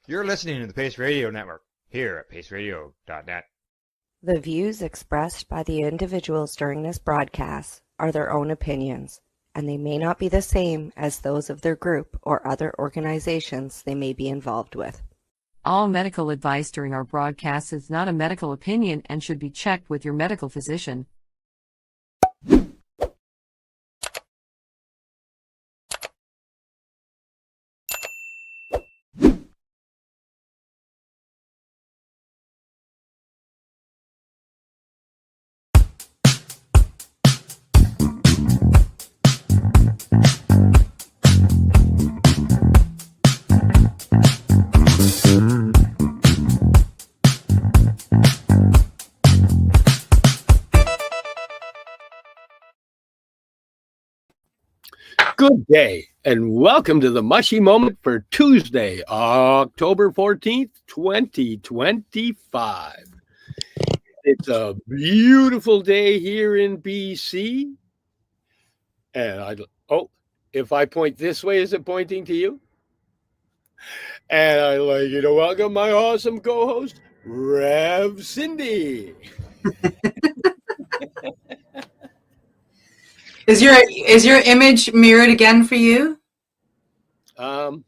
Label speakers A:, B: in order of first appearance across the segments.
A: You're listening to the Pace Radio Network here at paceradio.net.
B: The views expressed by the individuals during this broadcast are their own opinions, and they may not be the same as those of their group or other organizations they may be involved with.
C: All medical advice during our broadcast is not a medical opinion and should be checked with your medical physician.
D: Good day, and welcome to the Mushie Moment for Tuesday, October 14th, 2025. It's a beautiful day here in BC. And if I point this way, is it pointing to you? And I'd like you to welcome my awesome co-host, Rev Cindy.
E: Is your image mirrored again for you? That's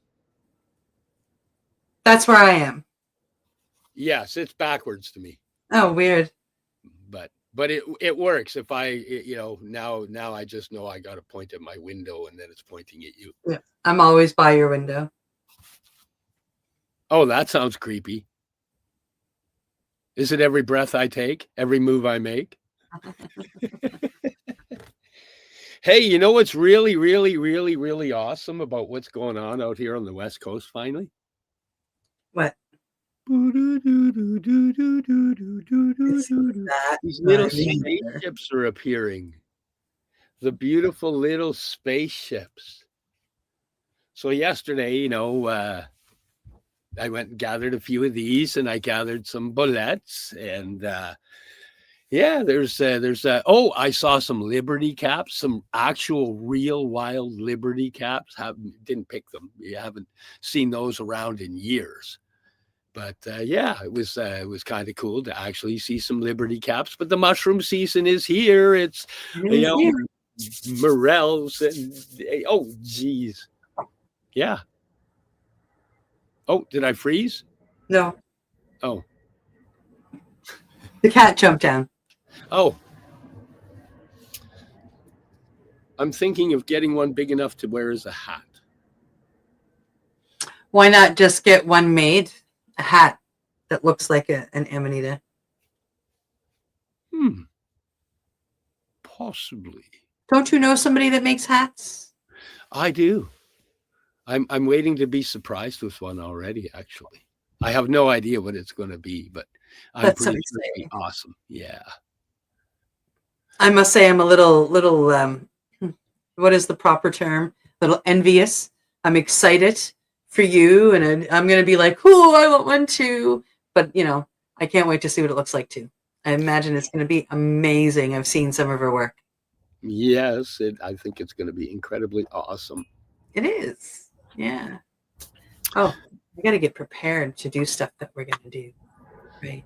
E: where I am.
D: Yes, it's backwards to me.
E: Oh, weird.
D: But it works. If now I just know I got to point at my window and then it's pointing at you.
E: Yeah, I'm always by your window.
D: Oh, that sounds creepy. Is it every breath I take, every move I make? Hey, you know what's really, really, really, really awesome about what's going on out here on the West Coast finally?
E: What?
D: These little spaceships are appearing. The beautiful little spaceships. So yesterday, I went and gathered a few of these, and I gathered some bullets, and I saw some Liberty caps, some actual real wild Liberty caps. Didn't pick them. You haven't seen those around in years. But it was kind of cool to actually see some Liberty caps. But the mushroom season is here. It's morels and geez. Yeah. Oh, did I freeze?
E: No.
D: Oh.
E: The cat jumped down.
D: Oh. I'm thinking of getting one big enough to wear as a hat.
E: Why not just get one made? A hat that looks like an amanita.
D: Possibly.
E: Don't you know somebody that makes hats?
D: I do. I'm waiting to be surprised with one already, actually. I have no idea what it's going to be, but I'm pretty sure it'll be awesome. Yeah. I
E: must say I'm a little what is the proper term? A little envious. I'm excited for you, and I'm going to be like, oh, I want one too. But, I can't wait to see what it looks like too. I imagine it's going to be amazing. I've seen some of her work.
D: Yes, I think it's going to be incredibly awesome.
E: It is. Yeah. Oh, we got to get prepared to do stuff that we're going to do. Right.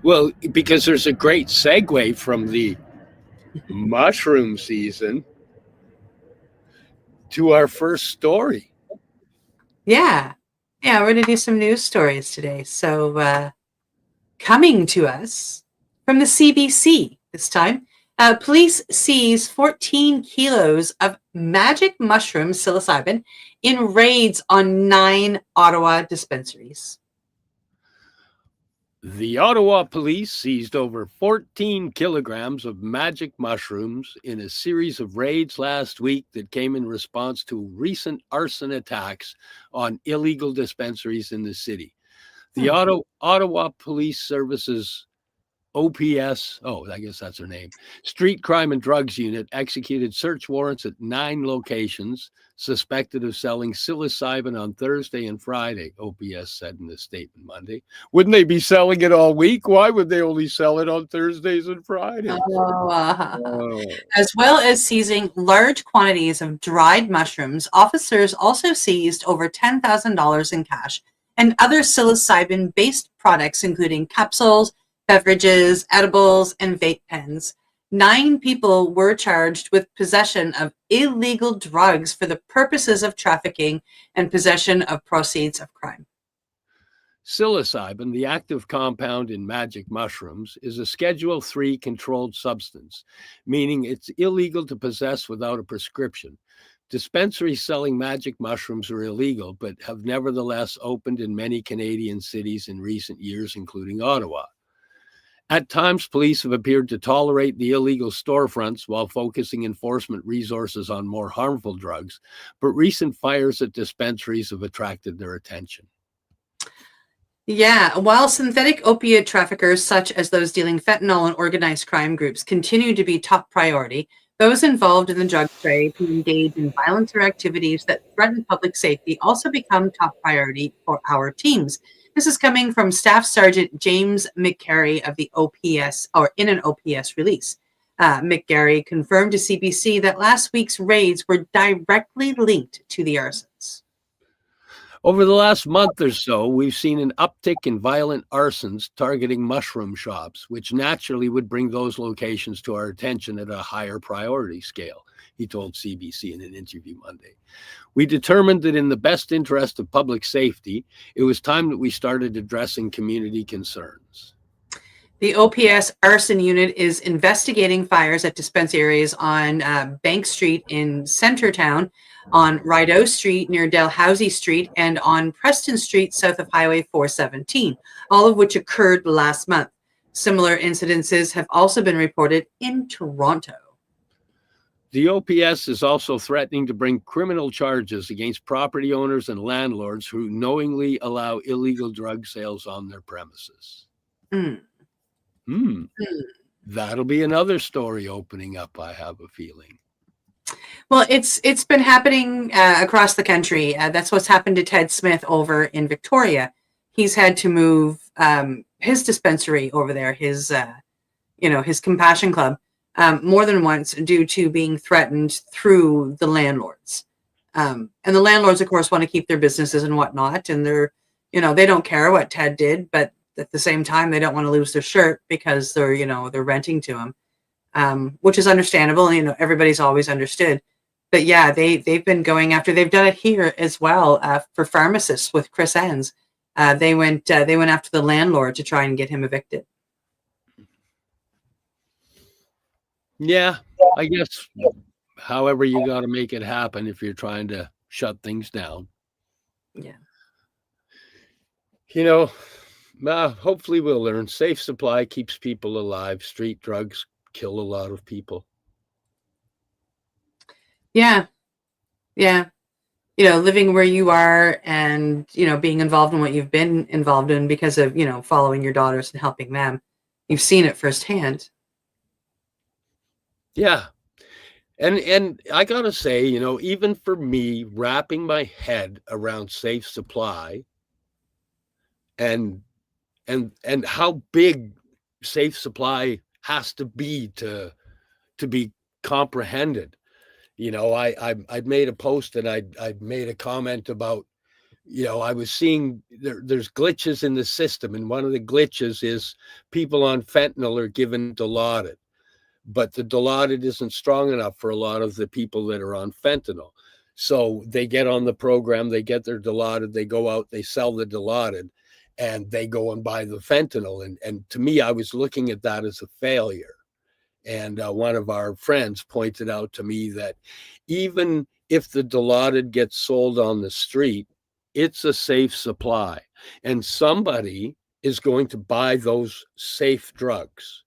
D: Well, because there's a great segue from the mushroom season to our first story.
E: Yeah, we're going to do some news stories today. So coming to us from the CBC this time, police seize 14 kilos of magic mushroom psilocybin in raids on 9 Ottawa dispensaries.
D: The Ottawa police seized over 14 kilograms of magic mushrooms in a series of raids last week that came in response to recent arson attacks on illegal dispensaries in the city. The Ottawa Police Services OPS, I guess that's her name, Street Crime and Drugs Unit executed search warrants at 9 locations suspected of selling psilocybin on Thursday and Friday, OPS said in a statement Monday. Wouldn't they be selling it all week? Why would they only sell it on Thursdays and Fridays?
E: As well as seizing large quantities of dried mushrooms, officers also seized over $10,000 in cash and other psilocybin-based products, including capsules, beverages, edibles, and vape pens. 9 people were charged with possession of illegal drugs for the purposes of trafficking and possession of proceeds of crime.
D: Psilocybin, the active compound in magic mushrooms, is a Schedule III controlled substance, meaning it's illegal to possess without a prescription. Dispensaries selling magic mushrooms are illegal, but have nevertheless opened in many Canadian cities in recent years, including Ottawa. At times, police have appeared to tolerate the illegal storefronts while focusing enforcement resources on more harmful drugs, but recent fires at dispensaries have attracted their attention.
E: Yeah, while synthetic opiate traffickers, such as those dealing fentanyl and organized crime groups, continue to be top priority, those involved in the drug trade who engage in violence or activities that threaten public safety also become top priority for our teams. This is coming from Staff Sergeant James McGarry of the OPS, or in an OPS release. McGarry confirmed to CBC that last week's raids were directly linked to the arsons.
D: Over the last month or so, we've seen an uptick in violent arsons targeting mushroom shops, which naturally would bring those locations to our attention at a higher priority scale, he told CBC in an interview Monday. We determined that in the best interest of public safety, it was time that we started addressing community concerns.
E: The OPS arson unit is investigating fires at dispensaries on Bank Street in Centertown, on Rideau Street near Dalhousie Street, and on Preston Street south of Highway 417, all of which occurred last month. Similar incidences have also been reported in Toronto.
D: The OPS is also threatening to bring criminal charges against property owners and landlords who knowingly allow illegal drug sales on their premises. That'll be another story opening up, I have a feeling.
E: Well, it's been happening across the country. That's what's happened to Ted Smith over in Victoria. He's had to move his dispensary over there, his Compassion Club, more than once due to being threatened through the landlords. And the landlords, of course, want to keep their businesses and whatnot, and they don't care what Ted did, but at the same time, they don't want to lose their shirt because they're renting to him, which is understandable. Everybody's always understood. But yeah, they've been going after. They've done it here as well for pharmacists with Chris Enns. They went after the landlord to try and get him evicted.
D: Yeah, I guess. However, you got to make it happen if you're trying to shut things down.
E: Yeah.
D: Hopefully we'll learn. Safe supply keeps people alive. Street drugs kill a lot of people.
E: Yeah. Living where you are and, being involved in what you've been involved in because of, following your daughters and helping them. You've seen it firsthand.
D: Yeah. And I got to say, even for me, wrapping my head around safe supply and how big safe supply has to be to be comprehended. I'd made a post and I'd made a comment about, I was seeing there's glitches in the system. And one of the glitches is people on fentanyl are given Dilaudid, but the Dilaudid isn't strong enough for a lot of the people that are on fentanyl. So they get on the program, they get their Dilaudid, they go out, they sell the Dilaudid, and they go and buy the fentanyl. And to me, I was looking at that as a failure. And one of our friends pointed out to me that even if the Dilaudid gets sold on the street, it's a safe supply. And somebody is going to buy those safe drugs.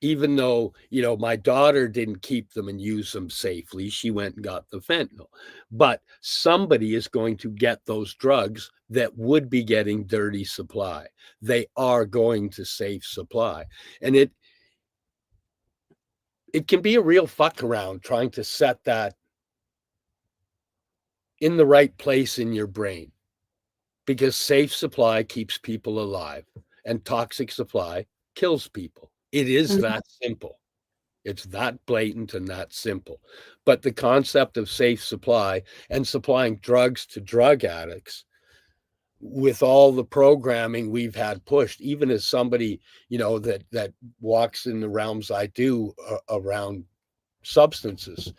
D: Even though, my daughter didn't keep them and use them safely. She went and got the fentanyl. But somebody is going to get those drugs that would be getting dirty supply. They are going to safe supply. And it can be a real fuck around trying to set that in the right place in your brain, because safe supply keeps people alive and toxic supply kills people. It is that simple. It's that blatant and that simple. But the concept of safe supply and supplying drugs to drug addicts, with all the programming we've had pushed, even as somebody, that walks in the realms I do around substances,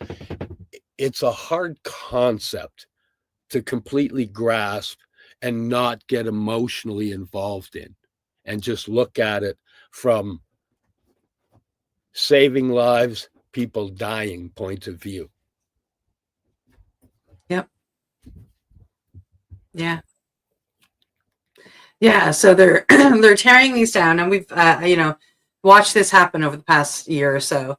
D: it's a hard concept to completely grasp and not get emotionally involved in, and just look at it from saving lives, people dying point of view.
E: Yep. Yeah. Yeah. So they're they're tearing these down, and we've watched this happen over the past year or so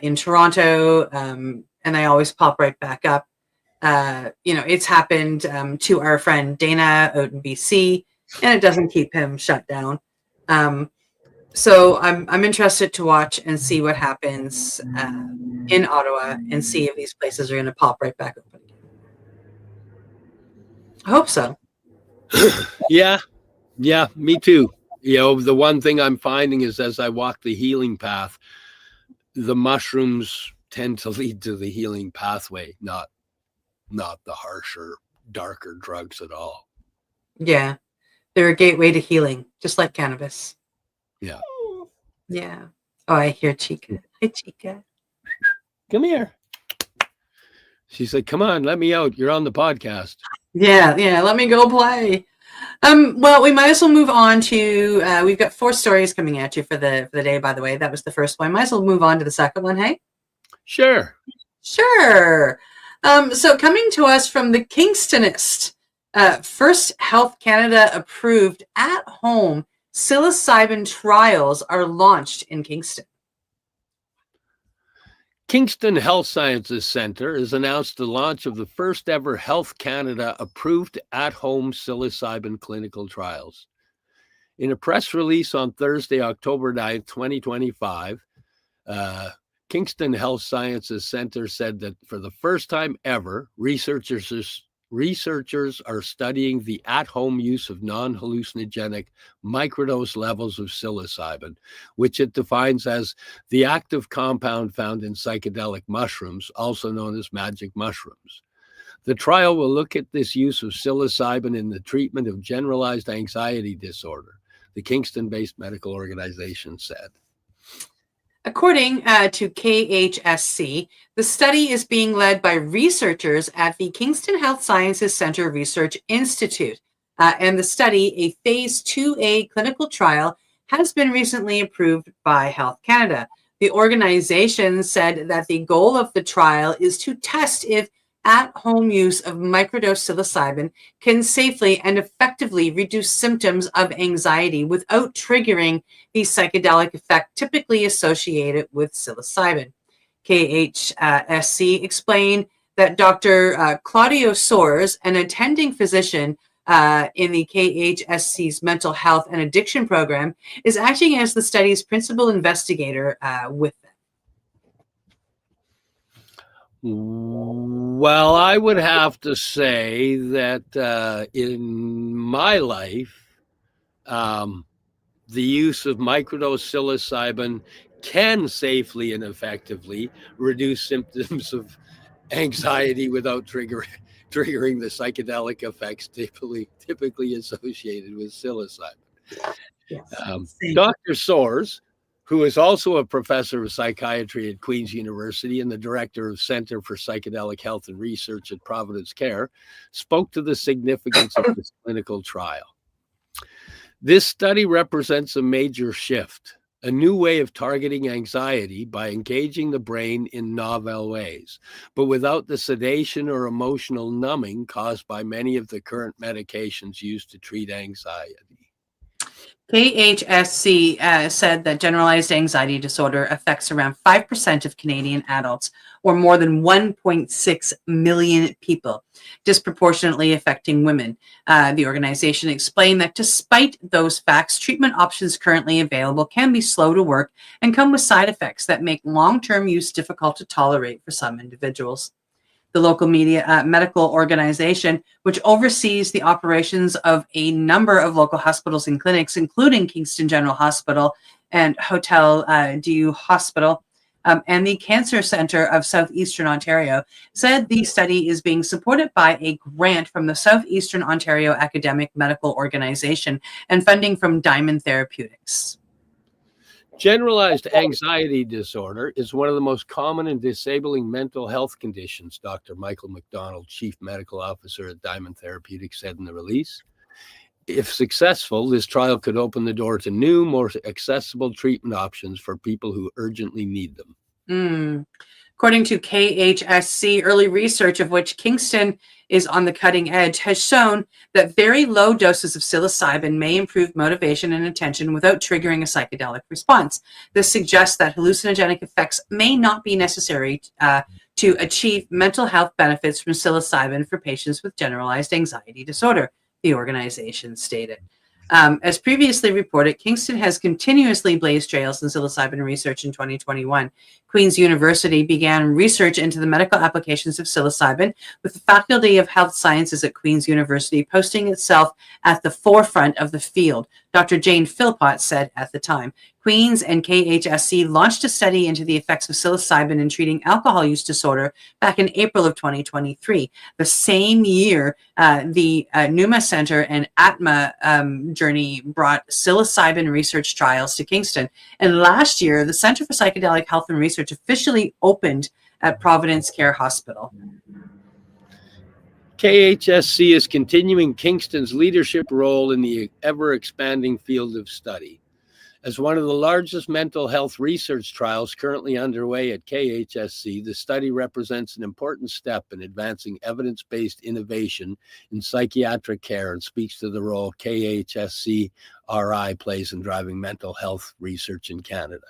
E: in Toronto, and they always pop right back up. It's happened to our friend Dana out in BC, and it doesn't keep him shut down. So I'm interested to watch and see what happens in Ottawa, and see if these places are going to pop right back open again. I hope so.
D: Yeah, me too. The one thing I'm finding is, as I walk the healing path, the mushrooms tend to lead to the healing pathway, not the harsher, darker drugs at all.
E: Yeah, they're a gateway to healing, just like cannabis.
D: Yeah.
E: Yeah. Oh, I hear Chica. Hi, Chica.
D: Come here. She said, "Come on, let me out. You're on the podcast."
E: Yeah. Let me go play. Well, we might as well move on to. We've got 4 stories coming at you for the day. By the way, that was the first one. Might as well move on to the second one. Hey.
D: Sure.
E: So coming to us from the Kingstonist, First Health Canada approved at-home psilocybin trials are launched in Kingston.
D: Kingston Health Sciences Centre has announced the launch of the first ever Health Canada approved at-home psilocybin clinical trials. In a press release on Thursday, October 9th, 2025, Kingston Health Sciences Centre said that for the first time ever, researchers are studying the at-home use of non-hallucinogenic microdose levels of psilocybin, which it defines as the active compound found in psychedelic mushrooms, also known as magic mushrooms. The trial will look at this use of psilocybin in the treatment of generalized anxiety disorder, the Kingston-based medical organization said.
E: According to KHSC, the study is being led by researchers at the Kingston Health Sciences Centre Research Institute. And the study, a phase 2A clinical trial, has been recently approved by Health Canada. The organization said that the goal of the trial is to test if at-home use of microdose psilocybin can safely and effectively reduce symptoms of anxiety without triggering the psychedelic effect typically associated with psilocybin. KHSC explained that Dr. Claudio Soares, an attending physician in the KHSC's mental health and addiction program, is acting as the study's principal investigator with them.
D: Well, I would have to say that in my life, the use of microdose psilocybin can safely and effectively reduce symptoms of anxiety without triggering the psychedelic effects typically associated with psilocybin.
E: Yes.
D: Dr. Soares, who is also a professor of psychiatry at Queen's University and the director of Center for Psychedelic Health and Research at Providence Care, spoke to the significance of this clinical trial. This study represents a major shift, a new way of targeting anxiety by engaging the brain in novel ways, but without the sedation or emotional numbing caused by many of the current medications used to treat anxiety.
E: KHSC said that generalized anxiety disorder affects around 5% of Canadian adults, or more than 1.6 million people, disproportionately affecting women. The organization explained that despite those facts, treatment options currently available can be slow to work and come with side effects that make long-term use difficult to tolerate for some individuals. The local medical organization, which oversees the operations of a number of local hospitals and clinics, including Kingston General Hospital and Hotel Dieu Hospital, and the Cancer Center of Southeastern Ontario said the study is being supported by a grant from the Southeastern Ontario Academic Medical Organization and funding from Diamond Therapeutics.
D: Generalized anxiety disorder is one of the most common and disabling mental health conditions, Dr. Michael McDonald, Chief Medical Officer at Diamond Therapeutics, said in the release. If successful, this trial could open the door to new, more accessible treatment options for people who urgently need them.
E: According to KHSC, early research, of which Kingston is on the cutting edge, has shown that very low doses of psilocybin may improve motivation and attention without triggering a psychedelic response. This suggests that hallucinogenic effects may not be necessary to achieve mental health benefits from psilocybin for patients with generalized anxiety disorder, the organization stated. As previously reported, Kingston has continuously blazed trails in psilocybin research in 2021. Queen's University began research into the medical applications of psilocybin, with the Faculty of Health Sciences at Queen's University posting itself at the forefront of the field, Dr. Jane Philpott said at the time. Queen's and KHSC launched a study into the effects of psilocybin in treating alcohol use disorder back in April of 2023. The same year, the Numa Center and Atma Journey brought psilocybin research trials to Kingston. And last year, the Center for Psychedelic Health and Research officially opened at Providence Care Hospital.
D: KHSC is continuing Kingston's leadership role in the ever-expanding field of study. As one of the largest mental health research trials currently underway at KHSC, the study represents an important step in advancing evidence-based innovation in psychiatric care and speaks to the role KHSC RI plays in driving mental health research in Canada.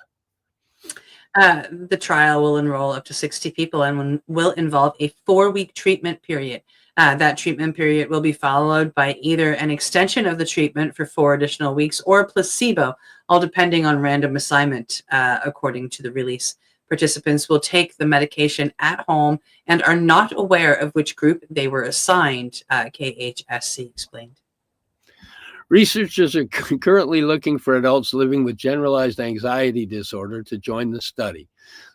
E: The trial will enroll up to 60 people and will involve a 4-week treatment period. That treatment period will be followed by either an extension of the treatment for 4 additional weeks or a placebo, all depending on random assignment, according to the release. Participants will take the medication at home and are not aware of which group they were assigned, KHSC explained.
D: Researchers are currently looking for adults living with generalized anxiety disorder to join the study.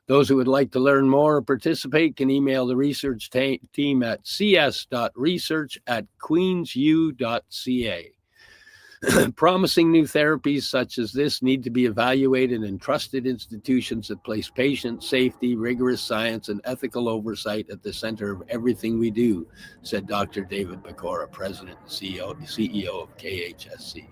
D: Those who would like to learn more or participate can email the research team at cs.research@queensu.ca. Promising new therapies such as this need to be evaluated in trusted institutions that place patient safety, rigorous science, and ethical oversight at the center of everything we do, said Dr. David Pecora, President and CEO of KHSC.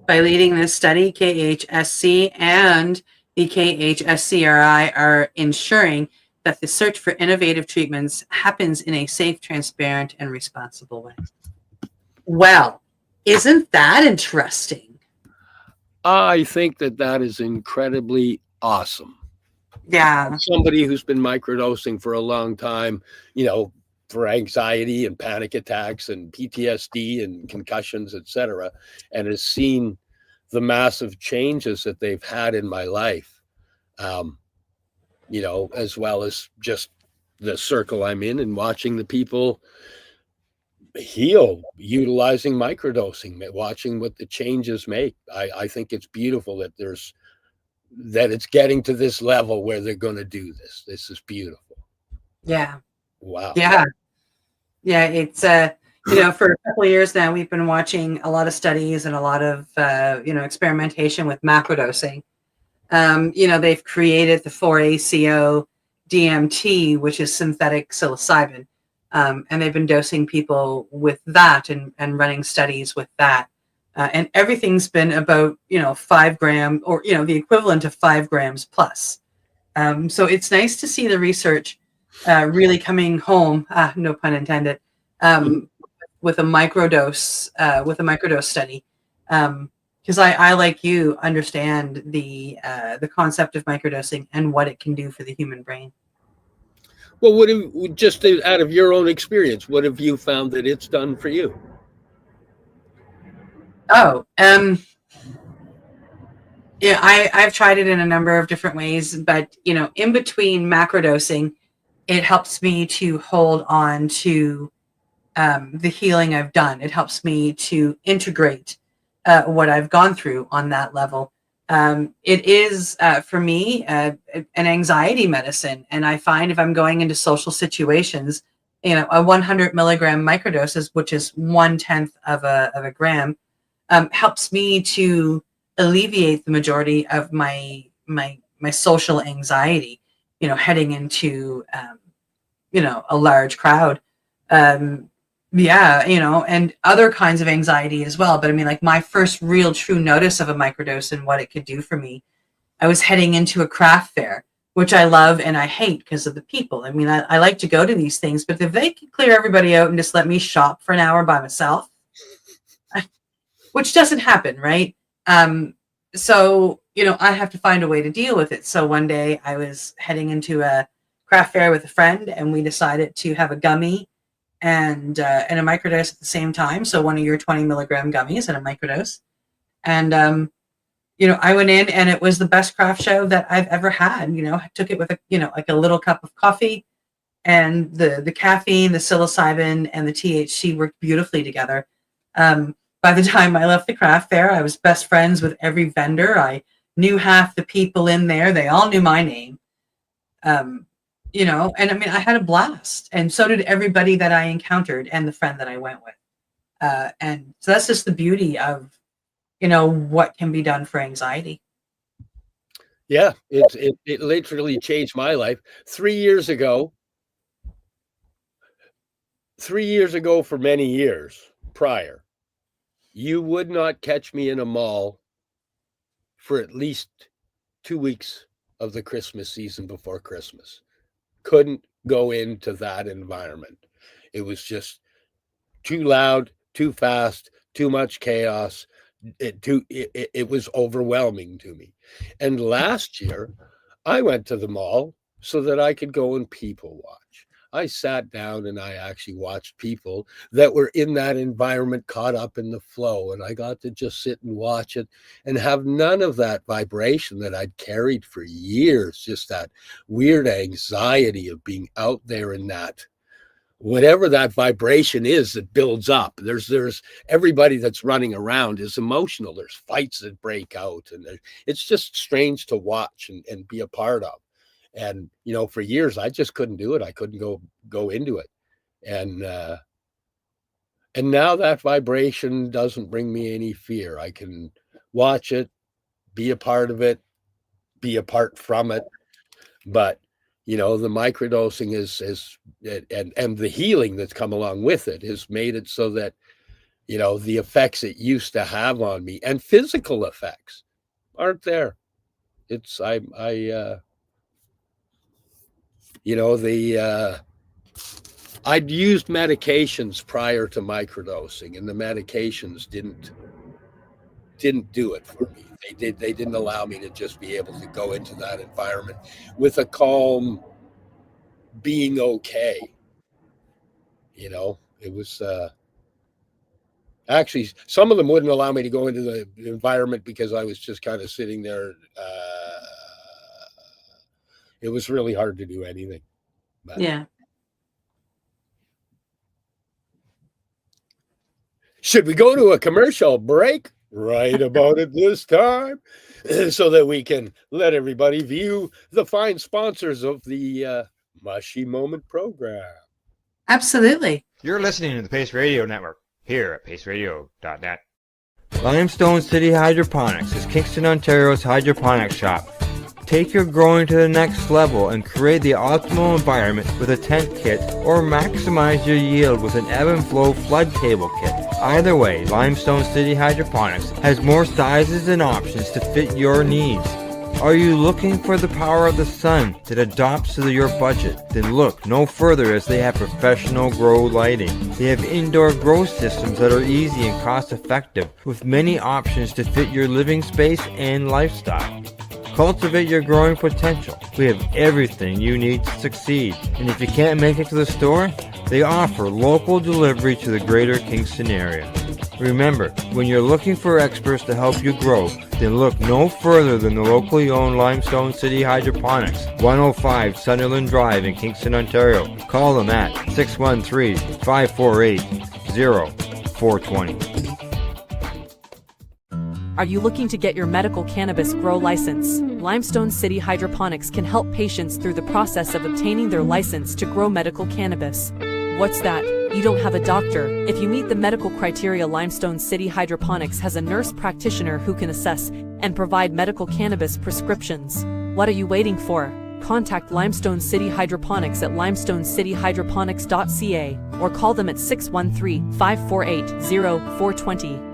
E: By leading this study, KHSC and the KHSCRI are ensuring that the search for innovative treatments happens in a safe, transparent, and responsible way. Well, isn't that interesting?
D: I think that is incredibly awesome.
E: Yeah.
D: Somebody who's been microdosing for a long time, for anxiety and panic attacks and PTSD and concussions, etc., and has seen the massive changes that they've had in my life, as well as just the circle I'm in and watching the people heal utilizing microdosing, watching what the changes make. I think it's beautiful that it's getting to this level where they're going to do this. This is beautiful.
E: Yeah.
D: Wow.
E: Yeah. It's for a couple of years now we've been watching a lot of studies and a lot of experimentation with macrodosing. They've created the 4-ACO DMT, which is synthetic psilocybin. And they've been dosing people with that and running studies with that. And everything's been about, 5 grams or, the equivalent of 5 grams plus. So it's nice to see the research really coming home, no pun intended, with a microdose study. Because I, like you, understand the concept of microdosing and what it can do for the human brain.
D: Well, just out of your own experience, what have you found that it's done for you?
E: Oh, I've tried it in a number of different ways, but in between macrodosing, it helps me to hold on to the healing I've done. It helps me to integrate what I've gone through on that level. It is, for me, an anxiety medicine. And I find if I'm going into social situations, a 100 milligram microdoses, which is 1/10 of a gram, helps me to alleviate the majority of my social anxiety, heading into, a large crowd. And other kinds of anxiety as well. But I mean, like my first real true notice of a microdose and what it could do for me, I was heading into a craft fair, which I love and I hate because of the people. I mean, I like to go to these things, but if they could clear everybody out and just let me shop for an hour by myself, which doesn't happen, right? So, I have to find a way to deal with it. So one day I was heading into a craft fair with a friend and we decided to have a gummy and a microdose at the same time. So one of your 20 milligram gummies and a microdose. And, I went in and it was the best craft show that I've ever had. I took it with like a little cup of coffee, and the caffeine, the psilocybin, and the THC worked beautifully together. By the time I left the craft fair, I was best friends with every vendor. I knew half the people in there. They all knew my name. And I mean, I had a blast, and so did everybody that I encountered and the friend that I went with. And so that's just the beauty of, what can be done for anxiety.
D: Yeah, it literally changed my life. 3 years ago, for many years prior, you would not catch me in a mall for at least 2 weeks of the Christmas season before Christmas. Couldn't go into that environment. It was just too loud, too fast, too much chaos. It was overwhelming to me. And last year, I went to the mall so that I could go and people watch. I sat down and I actually watched people that were in that environment caught up in the flow. And I got to just sit and watch it and have none of that vibration that I'd carried for years, just that weird anxiety of being out there in that, whatever that vibration is that builds up. There's everybody that's running around is emotional. There's fights that break out, and it's just strange to watch and be a part of. And, for years, I just couldn't do it. I couldn't go into it. And now that vibration doesn't bring me any fear. I can watch it, be a part of it, be apart from it. But, the microdosing is and the healing that's come along with it has made it so that, the effects it used to have on me and physical effects aren't there. I'd used medications prior to microdosing, and the medications didn't do it for me. They didn't allow me to just be able to go into that environment with a calm being okay. It was actually, some of them wouldn't allow me to go into the environment because I was just kind of sitting there. It was really hard to do anything. But
E: Yeah.
D: should we go to a commercial break right about at this time so that we can let everybody view the fine sponsors of the Mushie Moment program?
E: Absolutely.
A: You're listening to the Pace Radio Network here at paceradio.net.
F: Limestone City Hydroponics is Kingston, Ontario's hydroponics shop. Take your growing to the next level and create the optimal environment with a tent kit, or maximize your yield with an ebb and flow flood table kit. Either way, Limestone City Hydroponics has more sizes and options to fit your needs. Are you looking for the power of the sun that adapts to your budget? Then look no further, as they have professional grow lighting. They have indoor grow systems that are easy and cost effective, with many options to fit your living space and lifestyle. Cultivate your growing potential. We have everything you need to succeed. And if you can't make it to the store, they offer local delivery to the greater Kingston area. Remember, when you're looking for experts to help you grow, then look no further than the locally owned Limestone City Hydroponics, 105 Sunderland Drive in Kingston, Ontario. Call them at 613-548-0420.
G: Are you looking to get your medical cannabis grow license? Limestone City Hydroponics can help patients through the process of obtaining their license to grow medical cannabis. What's that? You don't have a doctor. If you meet the medical criteria, Limestone City Hydroponics has a nurse practitioner who can assess and provide medical cannabis prescriptions. What are you waiting for? Contact Limestone City Hydroponics at limestonecityhydroponics.ca or call them at 613-548-0420.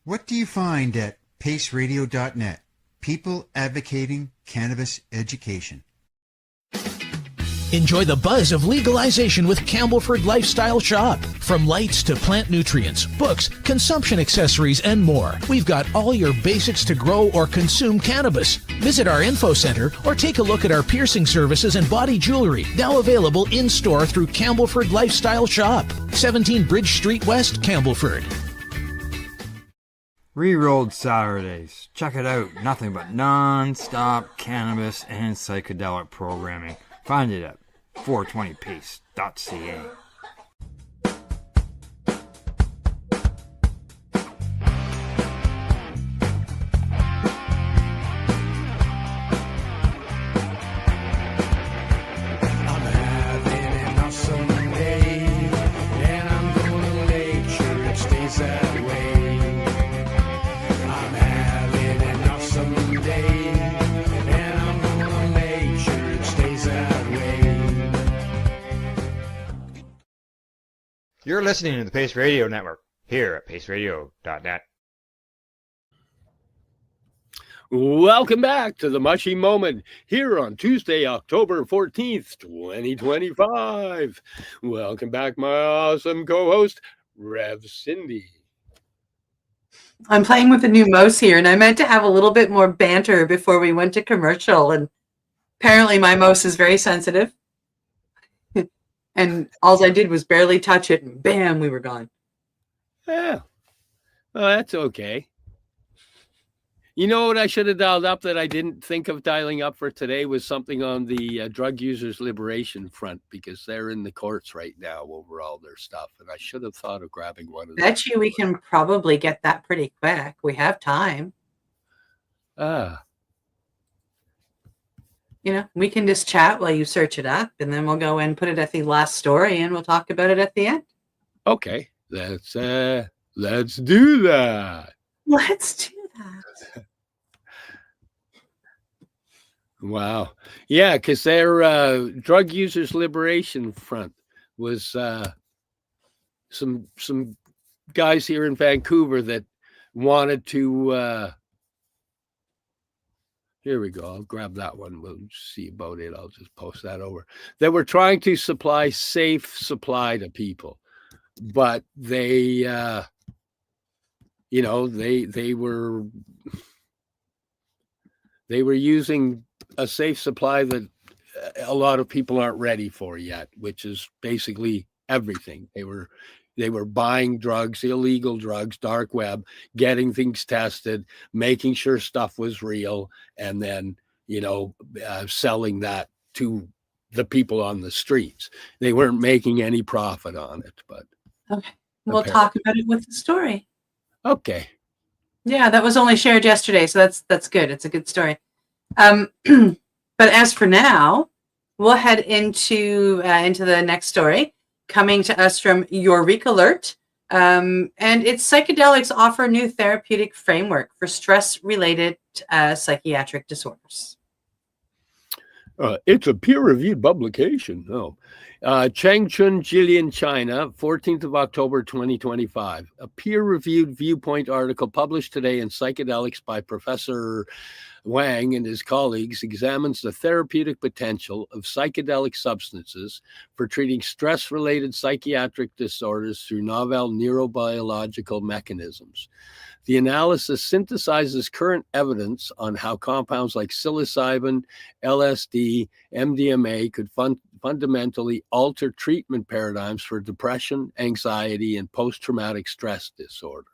H: What do you find at paceradio.net? People advocating cannabis education.
I: Enjoy the buzz of legalization with Campbellford Lifestyle Shop. From lights to plant nutrients, books, consumption accessories, and more, we've got all your basics to grow or consume cannabis. Visit our info center or take a look at our piercing services and body jewelry, now available in-store through Campbellford Lifestyle Shop, 17 Bridge Street West, Campbellford.
F: Rerolled Saturdays. Check it out. Nothing but non-stop cannabis and psychedelic programming. Find it at 420pace.ca.
A: You're listening to the Pace Radio Network here at paceradio.net.
D: Welcome back to the Mushie Moment here on Tuesday, October 14th, 2025. Welcome back, my awesome co-host, Rev Cindy.
E: I'm playing with a new mouse here, and I meant to have a little bit more banter before we went to commercial, and apparently my mouse is very sensitive. And all I did was barely touch it, and bam, we were gone.
D: Yeah. Well, that's okay. You know what I should have dialed up that I didn't think of dialing up for today was something on the Drug Users Liberation Front, because they're in the courts right now over all their stuff. And I should have thought of grabbing one of them.
E: Bet you we can probably get that pretty quick. We have time. You know, we can just chat while you search it up, and then we'll go and put it at the last story, and we'll talk about it at the end.
D: Okay, let's do that.
E: Let's do that.
D: Wow. Yeah, because their Drug Users Liberation Front was some guys here in Vancouver that wanted to here we go. I'll grab that one. We'll see about it. I'll just post that over. They were trying to supply safe supply to people, but they they were using a safe supply that a lot of people aren't ready for yet, which is basically everything. They were buying drugs, illegal drugs, dark web, getting things tested, making sure stuff was real, and then, selling that to the people on the streets. They weren't making any profit on it, but
E: okay. We'll talk about it with the story.
D: Okay.
E: Yeah, that was only shared yesterday, so that's good. It's a good story. But as for now, we'll head into the next story, coming to us from Eureka Alert. And it's psychedelics offer new therapeutic framework for stress-related psychiatric disorders.
D: It's a peer-reviewed publication. Changchun Jillian, China, 14th of October, 2025. A peer-reviewed viewpoint article published today in Psychedelics by Professor Wang and his colleagues examines the therapeutic potential of psychedelic substances for treating stress-related psychiatric disorders through novel neurobiological mechanisms. The analysis synthesizes current evidence on how compounds like psilocybin, LSD, MDMA could fundamentally alter treatment paradigms for depression, anxiety, and post-traumatic stress disorder.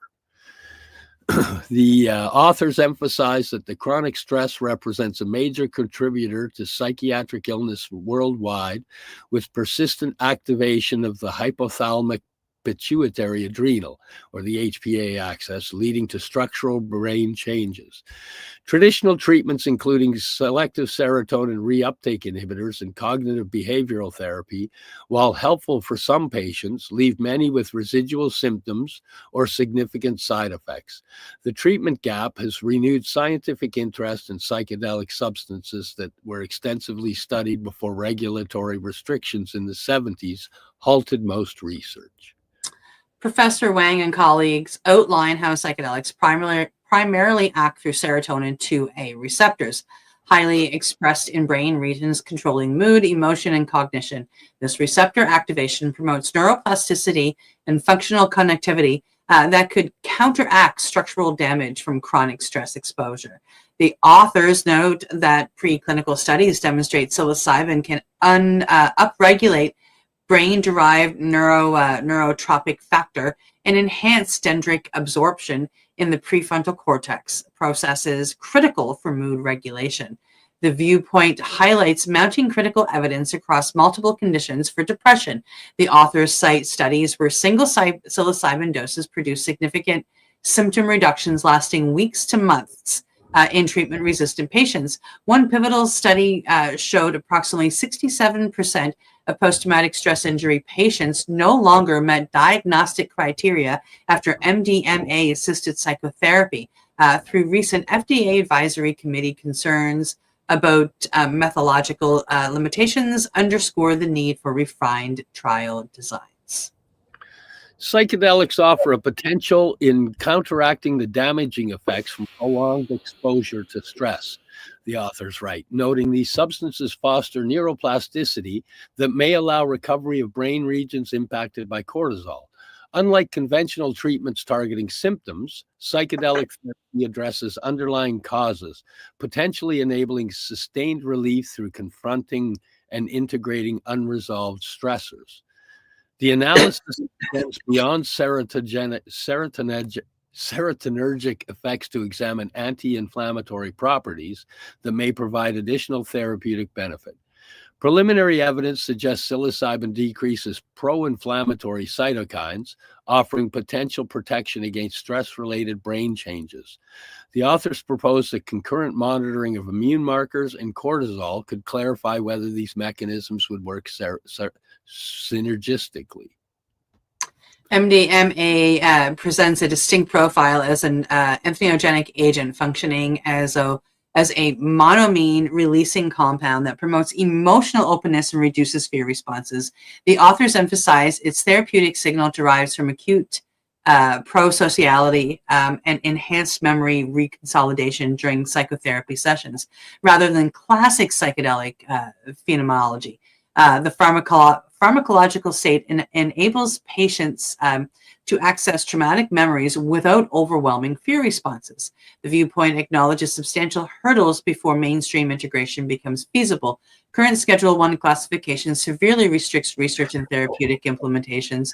D: The authors emphasize that the chronic stress represents a major contributor to psychiatric illness worldwide, with persistent activation of the hypothalamic pituitary adrenal, or the HPA axis, leading to structural brain changes. Traditional treatments, including selective serotonin reuptake inhibitors and cognitive behavioral therapy, while helpful for some patients, leave many with residual symptoms or significant side effects. The treatment gap has renewed scientific interest in psychedelic substances that were extensively studied before regulatory restrictions in the 70s halted most research.
E: Professor Wang and colleagues outline how psychedelics primarily act through serotonin 2A receptors, highly expressed in brain regions controlling mood, emotion, and cognition. This receptor activation promotes neuroplasticity and functional connectivity that could counteract structural damage from chronic stress exposure. The authors note that preclinical studies demonstrate psilocybin can upregulate brain-derived neurotropic factor and enhance dendritic absorption in the prefrontal cortex, processes critical for mood regulation. The viewpoint highlights mounting critical evidence across multiple conditions for depression. The authors cite studies where single psilocybin doses produce significant symptom reductions lasting weeks to months in treatment-resistant patients. One pivotal study showed approximately 67% of post-traumatic stress injury patients no longer met diagnostic criteria after MDMA-assisted psychotherapy. Through recent FDA advisory committee concerns about methodological limitations underscore the need for refined trial designs.
D: Psychedelics offer a potential in counteracting the damaging effects from prolonged exposure to stress, the authors write, noting these substances foster neuroplasticity that may allow recovery of brain regions impacted by cortisol. Unlike conventional treatments targeting symptoms, psychedelic therapy addresses underlying causes, potentially enabling sustained relief through confronting and integrating unresolved stressors. The analysis extends beyond serotonergic effects to examine anti-inflammatory properties that may provide additional therapeutic benefit. Preliminary evidence suggests psilocybin decreases pro-inflammatory cytokines, offering potential protection against stress-related brain changes. The authors propose that concurrent monitoring of immune markers and cortisol could clarify whether these mechanisms would work synergistically.
E: MDMA presents a distinct profile as an entheogenic agent functioning as a monoamine releasing compound that promotes emotional openness and reduces fear responses. The authors emphasize its therapeutic signal derives from acute prosociality and enhanced memory reconsolidation during psychotherapy sessions, rather than classic psychedelic phenomenology. The pharmacological state enables patients to access traumatic memories without overwhelming fear responses. The viewpoint acknowledges substantial hurdles before mainstream integration becomes feasible. Current Schedule I classification severely restricts research and therapeutic implementations,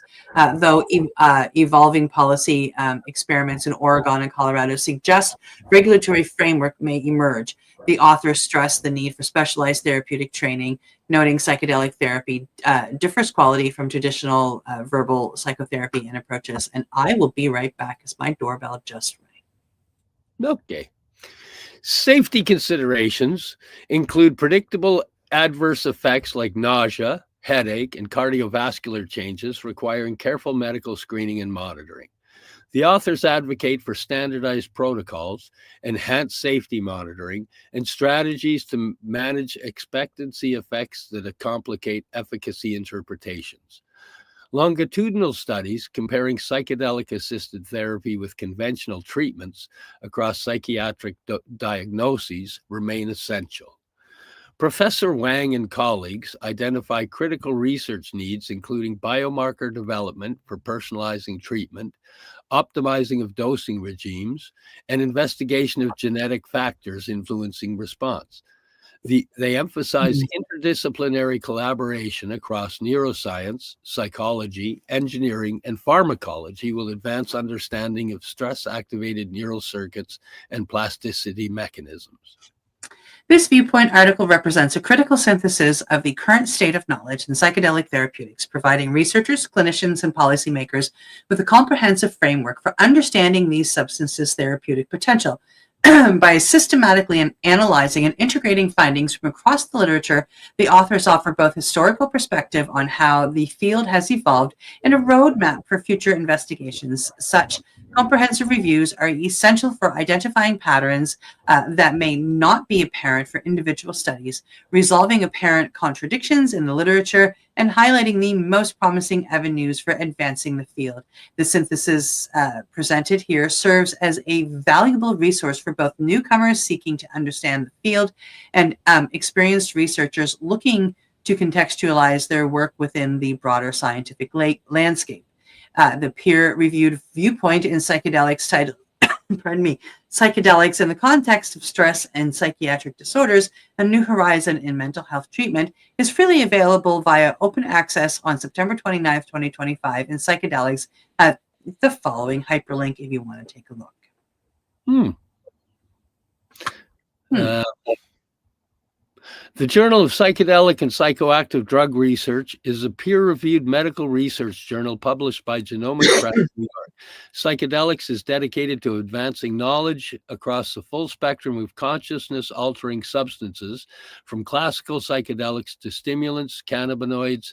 E: though evolving policy experiments in Oregon and Colorado suggest regulatory framework may emerge. The authors stress the need for specialized therapeutic training, noting psychedelic therapy differs quality from traditional verbal psychotherapy and approaches. And I will be right back as my doorbell just rang.
D: Okay. Safety considerations include predictable adverse effects like nausea, headache, and cardiovascular changes requiring careful medical screening and monitoring. The authors advocate for standardized protocols, enhanced safety monitoring, and strategies to manage expectancy effects that complicate efficacy interpretations. Longitudinal studies comparing psychedelic-assisted therapy with conventional treatments across psychiatric diagnoses remain essential. Professor Wang and colleagues identify critical research needs, including biomarker development for personalizing treatment, optimizing of dosing regimes, and investigation of genetic factors influencing response. They emphasize interdisciplinary collaboration across neuroscience, psychology, engineering, and pharmacology will advance understanding of stress-activated neural circuits and plasticity mechanisms.
E: This viewpoint article represents a critical synthesis of the current state of knowledge in psychedelic therapeutics, providing researchers, clinicians, and policymakers with a comprehensive framework for understanding these substances' therapeutic potential. By systematically analyzing and integrating findings from across the literature, the authors offer both historical perspective on how the field has evolved and a roadmap for future investigations. Such comprehensive reviews are essential for identifying patterns that may not be apparent for individual studies, resolving apparent contradictions in the literature, and highlighting the most promising avenues for advancing the field. The synthesis presented here serves as a valuable resource for both newcomers seeking to understand the field and experienced researchers looking to contextualize their work within the broader scientific landscape. The peer-reviewed viewpoint in psychedelics titled, pardon me, Psychedelics in the Context of Stress and Psychiatric Disorders, A New Horizon in Mental Health Treatment, is freely available via open access on September 29th, 2025 in Psychedelics at the following hyperlink if you want to take a look.
D: The Journal of Psychedelic and Psychoactive Drug Research is a peer-reviewed medical research journal published by Genomic Press, New York. Psychedelics is dedicated to advancing knowledge across the full spectrum of consciousness-altering substances, from classical psychedelics to stimulants, cannabinoids,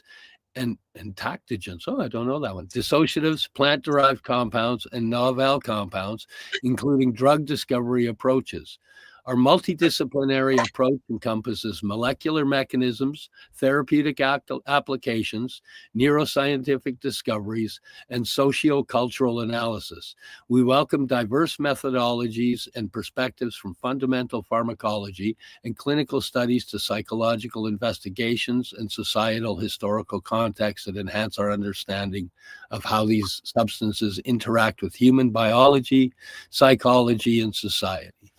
D: and entactogens. Oh, I don't know that one. Dissociatives, plant-derived compounds, and novel compounds, including drug discovery approaches. Our multidisciplinary approach encompasses molecular mechanisms, therapeutic applications, neuroscientific discoveries, and socio-cultural analysis. We welcome diverse methodologies and perspectives from fundamental pharmacology and clinical studies to psychological investigations and societal historical contexts that enhance our understanding of how these substances interact with human biology, psychology, and society.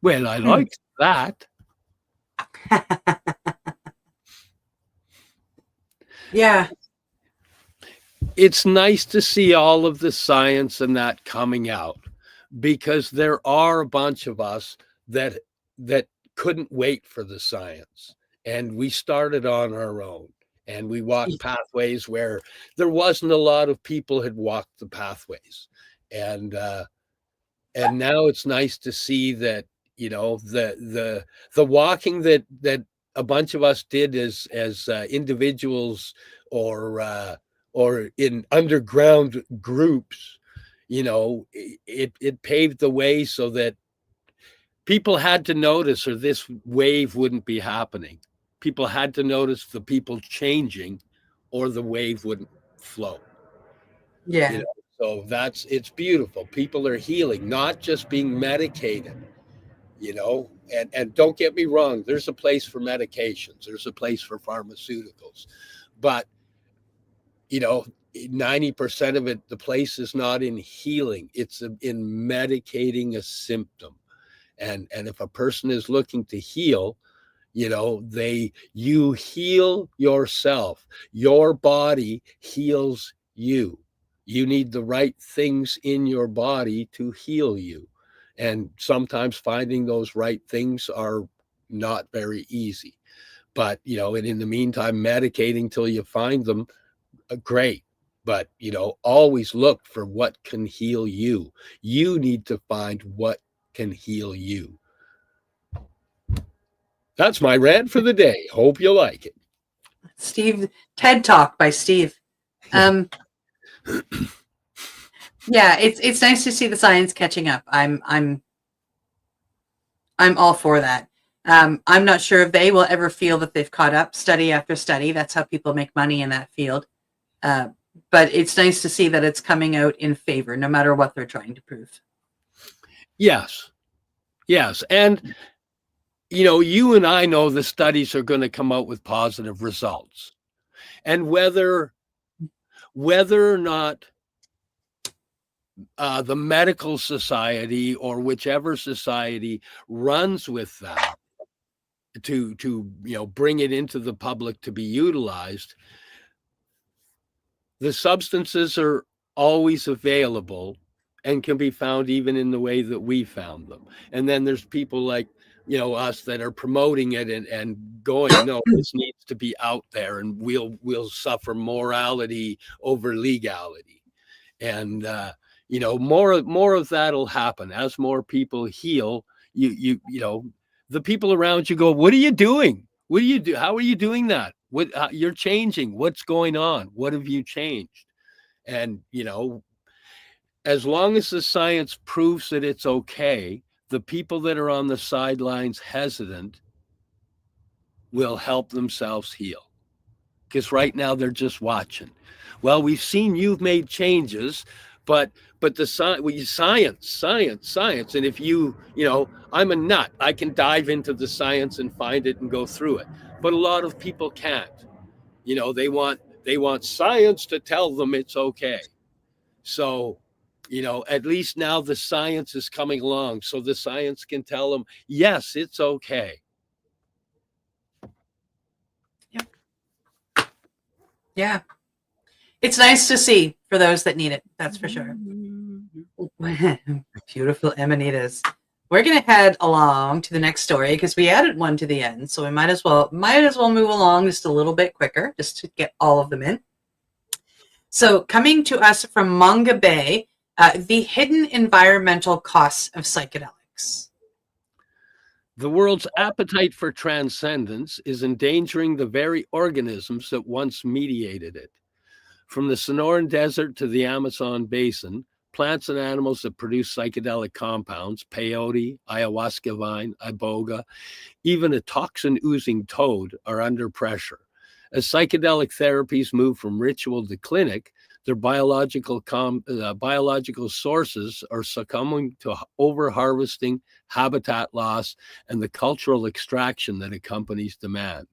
D: Well, I like that.
E: Yeah.
D: It's nice to see all of the science and that coming out, because there are a bunch of us that couldn't wait for the science. And we started on our own, and we walked pathways where there wasn't a lot of people had walked the pathways. And now it's nice to see that, you know, the walking that a bunch of us did as individuals or in underground groups, you know, it paved the way so that people had to notice, or this wave wouldn't be happening. People had to notice the people changing, or the wave wouldn't flow.
E: Yeah.
D: You know? So it's beautiful. People are healing, not just being medicated. You know, and don't get me wrong, there's a place for medications, there's a place for pharmaceuticals, but, you know, 90% of it, the place is not in healing, it's in medicating a symptom. And if a person is looking to heal, you know, you heal yourself. Your body heals you. You need the right things in your body to heal you. And sometimes finding those right things are not very easy. But, you know, and in the meantime, medicating till you find them, great. But, you know, always look for what can heal you. You need to find what can heal you. That's my rant for the day. Hope you like it.
E: Steve, TED Talk by Steve. Yeah, it's nice to see the science catching up. I'm all for that. I'm not sure if they will ever feel that they've caught up study after study. That's how people make money in that field. But it's nice to see that it's coming out in favor, no matter what they're trying to prove.
D: Yes. And, you know, you and I know the studies are going to come out with positive results. And whether or not the medical society or whichever society runs with that to you know, bring it into the public to be utilized, the substances are always available and can be found even in the way that we found them. And then there's people like us that are promoting it and going, no, this needs to be out there, and we'll suffer morality over legality. And more of that'll happen as more people heal. The people around you go, what are you doing? What do you do? How are you doing that? What you're changing? What's going on? What have you changed? And as long as the science proves that it's okay, the people that are on the sidelines hesitant will help themselves heal. Because right now they're just watching. Well, we've seen you've made changes, but the science. And if I'm a nut, I can dive into the science and find it and go through it. But a lot of people can't. They want science to tell them it's okay. So, at least now the science is coming along, so the science can tell them, yes, it's okay.
E: Yep. Yeah. It's nice to see for those that need it. That's for sure. Beautiful amanitas. We're going to head along to the next story because we added one to the end. So we might as well move along just a little bit quicker just to get all of them in. So coming to us from Manga Bay, the hidden environmental costs of psychedelics.
D: The world's appetite for transcendence is endangering the very organisms that once mediated it. From the Sonoran Desert to the Amazon basin, plants and animals that produce psychedelic compounds, peyote, ayahuasca vine, iboga, even a toxin-oozing toad are under pressure. As psychedelic therapies move from ritual to clinic, their biological sources are succumbing to over-harvesting, habitat loss, and the cultural extraction that accompanies demand.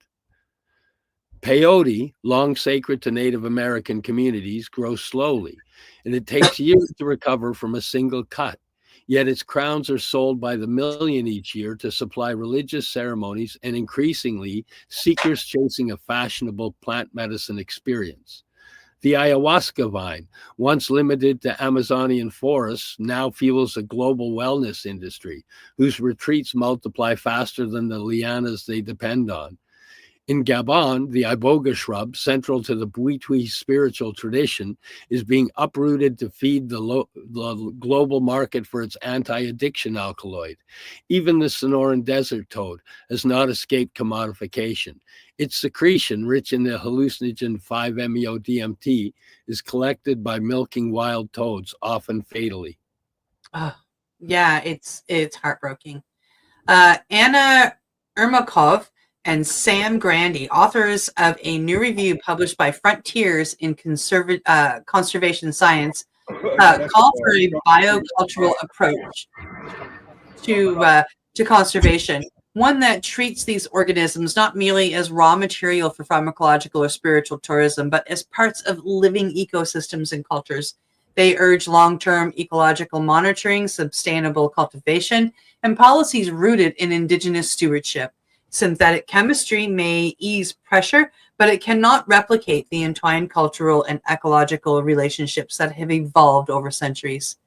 D: Peyote, long sacred to Native American communities, grows slowly, and it takes years to recover from a single cut. Yet its crowns are sold by the million each year to supply religious ceremonies and increasingly seekers chasing a fashionable plant medicine experience. The ayahuasca vine, once limited to Amazonian forests, now fuels a global wellness industry whose retreats multiply faster than the lianas they depend on. In Gabon, the iboga shrub, central to the Bwiti spiritual tradition, is being uprooted to feed the global market for its anti-addiction alkaloid. Even the Sonoran Desert toad has not escaped commodification. Its secretion, rich in the hallucinogen 5-MeO-DMT, is collected by milking wild toads, often fatally.
E: Yeah, it's heartbreaking. Anna Ermakov and Sam Grandy, authors of a new review published by Frontiers in Conservation Science, call for a biocultural approach to conservation, one that treats these organisms not merely as raw material for pharmacological or spiritual tourism, but as parts of living ecosystems and cultures. They urge long-term ecological monitoring, sustainable cultivation, and policies rooted in indigenous stewardship. Synthetic chemistry may ease pressure, but it cannot replicate the entwined cultural and ecological relationships that have evolved over centuries.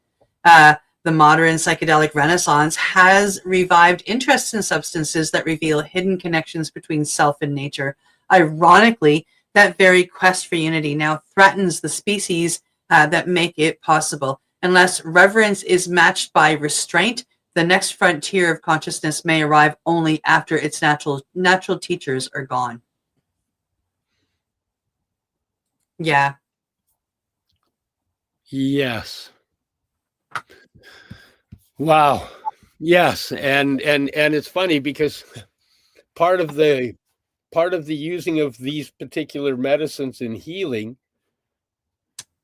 E: The modern psychedelic renaissance has revived interest in substances that reveal hidden connections between self and nature. Ironically, that very quest for unity now threatens the species that make it possible. Unless reverence is matched by restraint, the next frontier of consciousness may arrive only after its natural teachers are gone. Yeah.
D: Yes. Wow. Yes, and it's funny because part of the using of these particular medicines in healing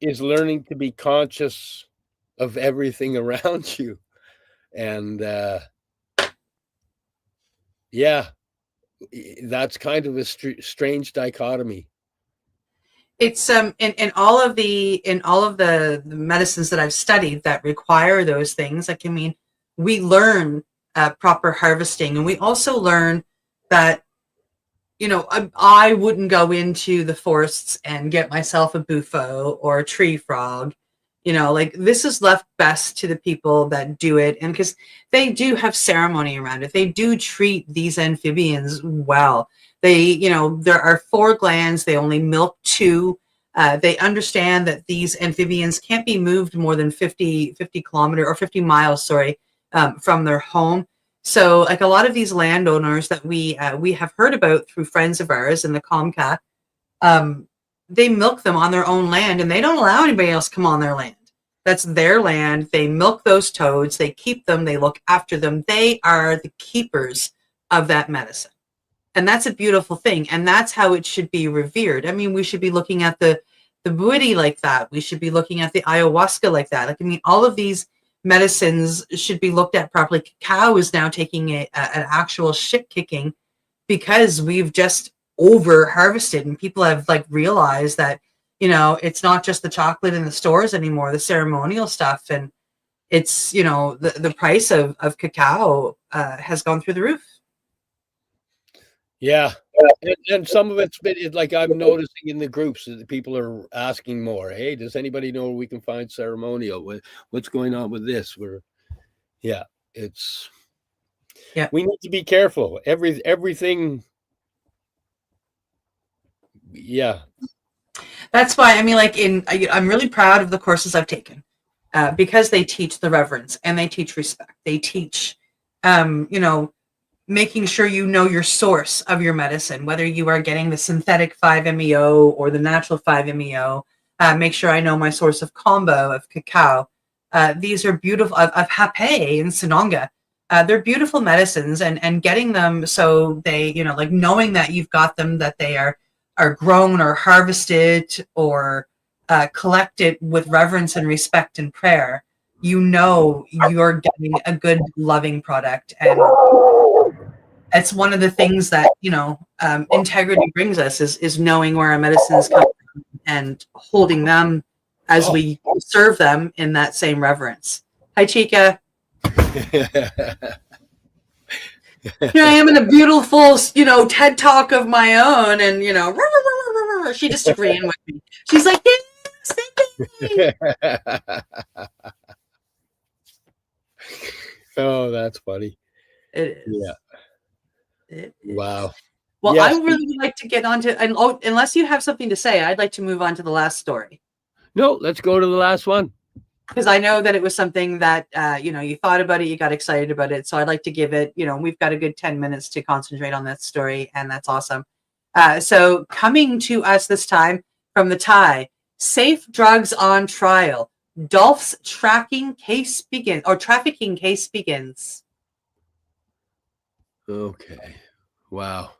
D: is learning to be conscious of everything around you. And yeah, that's kind of a strange dichotomy.
E: It's in all of the medicines that I've studied that require those things. Like, I mean, we learn proper harvesting, and we also learn that, I wouldn't go into the forests and get myself a bufo or a tree frog Like this is left best to the people that do it. And because they do have ceremony around it, they do treat these amphibians well. They, there are 4 glands, they only milk 2. They understand that these amphibians can't be moved more than 50 kilometers or 50 miles, from their home. So like a lot of these landowners that we have heard about through friends of ours in the Comcat, they milk them on their own land, and they don't allow anybody else to come on their land. That's their land. They milk those toads. They keep them. They look after them. They are the keepers of that medicine. And that's a beautiful thing. And that's how it should be revered. I mean, we should be looking at the buidi like that. We should be looking at the ayahuasca like that. All of these medicines should be looked at properly. Cacao is now taking an actual shit kicking because we've just over harvested, and people have realized that it's not just the chocolate in the stores anymore, the ceremonial stuff, and it's the price of cacao has gone through the roof.
D: Yeah, and some of it's been I'm noticing in the groups that people are asking more. Hey, does anybody know where we can find ceremonial? What's going on with this? We need to be careful. Everything. Yeah,
E: that's why I'm really proud of the courses I've taken because they teach the reverence and they teach respect. They teach, making sure your source of your medicine, whether you are getting the synthetic 5-MeO or the natural 5-MeO. Make sure I know my source of combo of cacao. These are beautiful of Hapé and Sinonga. They're beautiful medicines, and getting them so they, knowing that you've got them, that they are grown or harvested or collected with reverence and respect and prayer, you're getting a good, loving product. And it's one of the things that, integrity brings us is knowing where our medicines come from and holding them as we serve them in that same reverence. Hi, Chica. Here I am in a beautiful, TED Talk of my own, and she just agreeing with me. She's like, yes,
D: oh, that's funny.
E: It is.
D: Yeah.
E: It is.
D: Wow.
E: Well,
D: yes.
E: I really would like to get on to, and unless you have something to say, I'd like to move on to the last story.
D: No, let's go to the last one.
E: Because I know that it was something that, you thought about it, you got excited about it. So I'd like to give it, we've got a good 10 minutes to concentrate on that story, and that's awesome. So coming to us this time from the Thai, safe drugs on trial. Dolph's trafficking case begins.
D: Okay. Wow.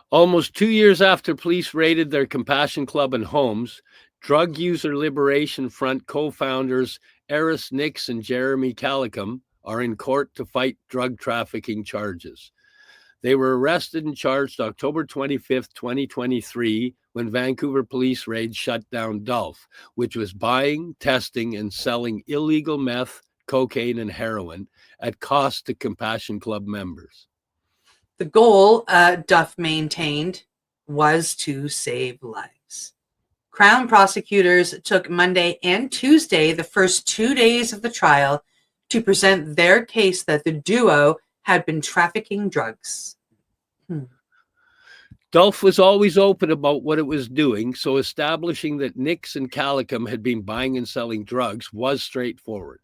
D: Almost 2 years after police raided their Compassion Club and homes, Drug User Liberation Front co-founders Eris Nix and Jeremy Calicum are in court to fight drug trafficking charges. They were arrested and charged October 25th, 2023, when Vancouver police raids shut down Dolph, which was buying, testing, and selling illegal meth, cocaine, and heroin at cost to Compassion Club members.
E: The goal, Duff maintained, was to save lives. Crown prosecutors took Monday and Tuesday, the first 2 days of the trial, to present their case that the duo had been trafficking drugs.
D: Dolph was always open about what it was doing, so establishing that Nix and Calicum had been buying and selling drugs was straightforward.